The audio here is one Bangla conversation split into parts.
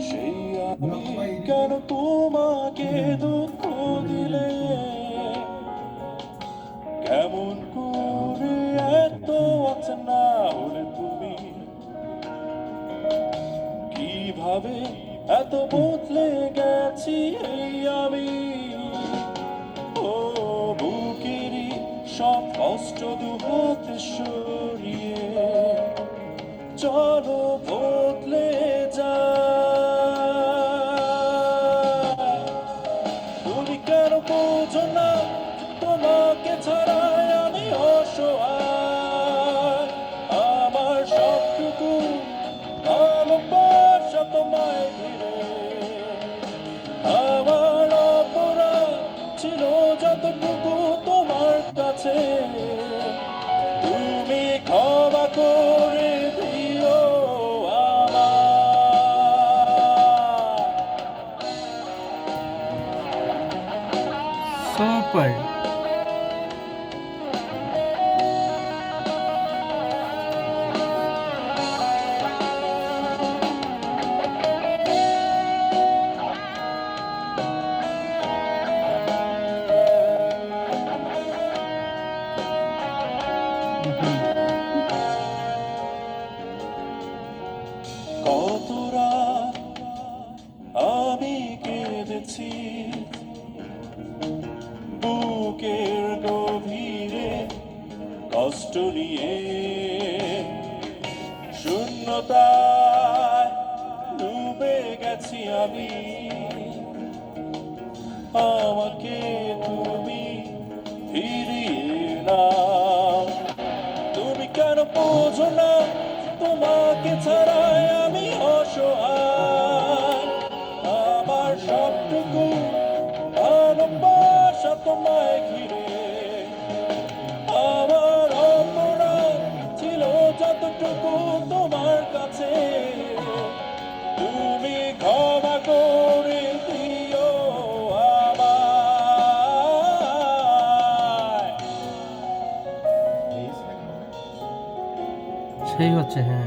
সেই আমি কেন তোমাকে দুঃখ দিলে, কেমন করে এত অচেনা হলে তুমি, কিভাবে এত বদলে গেছি এই আমি। ও বুকেরই সব কষ্ট দুহাতে সরিয়ে চলো বদলে যায়। তুমি কেন বোঝো না তোমাকে ছাড়াই আমি অসহায়। আমার সবটুকু ভালোবাসা তোমায় ঘিরে, আমার অপরাধ ছিল যতটুকু তোমার কাছে, তুমি ক্ষমা করে দিও সুপার। কত রাত আমি কেঁদেছি বুকের গভীরে কষ্ট নিয়ে, শূন্যতায় ডুবে গেছি আমি। আমাকে তুমি ফিরিয়ে নাও। তুমি কেন বোঝো না তোমাকে ছাড়াই আমি অসহায়। আমার সবটুকু ভালোবাসা তোমায় ঘিরে, আমার অপরাধ ছিল যতটুকু তোমার কাছে, তুমি ক্ষমা করে দিও আমায়। সেই হচ্ছে, হ্যাঁ।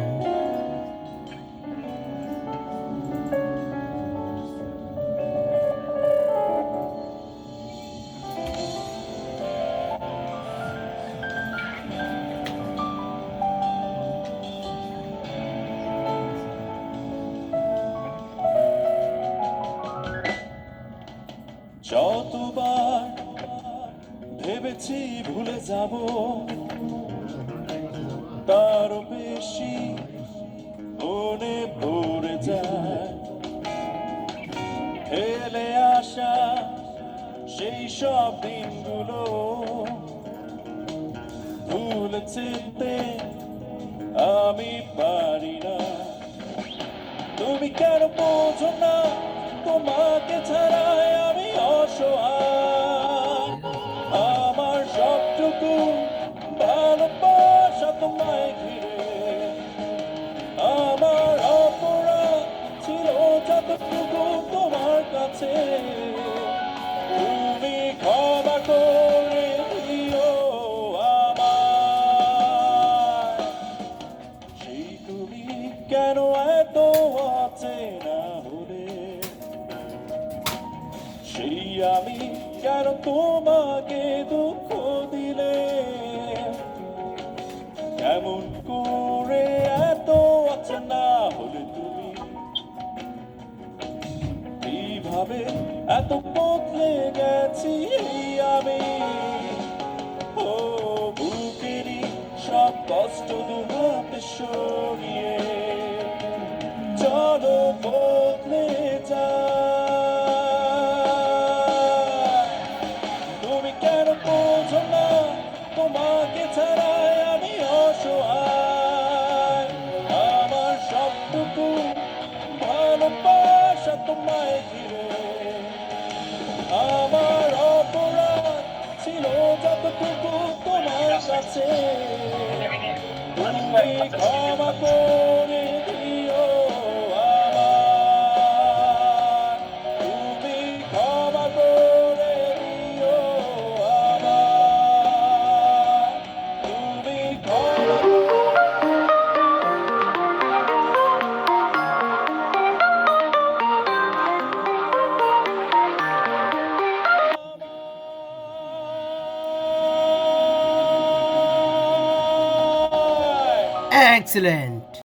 যতবার ভেবেছি ভুলে যাব, তারও বেশি মনে পড়ে যায়। ফেলে আসা সেই সব দিনগুলো ভুলে যেতে আমি পারি না। তুমি কেন বোঝো না তোমাকে ছাড়াই আমি অসহায়। আমার সবটুকু ভালোবাসা তোমায় ঘিরে, আমার অপরাধ ছিল যতটুকু তোমার কাছে, তুমি ক্ষমা করে দিও আমায়। সেই তুমি কেন এত অচেনা হলে, সেই আমি কেন তোমাকে দুঃখ দিলে, কেমন করে এত অচেনা হলে তুমি, কিভাবে এত বদলে গেছি আমি। ও বুকেরই সব কষ্ট দুহাতে সরিয়ে চলো বদলে যায়। তুমি কেন বোঝো না তোমাকে ছাড়াই আমি অসহায়। আমার সবটুকু ভালোবাসা তোমায় ঘিরে, আমার অপরাধ ছিল যতটুকু তোমার কাছে, তুমি ক্ষমা করে দিও আমায়। তুমি ক্ষমা করে দিও আমায়। তুমি ক্ষমা এক্সিলেন্ট।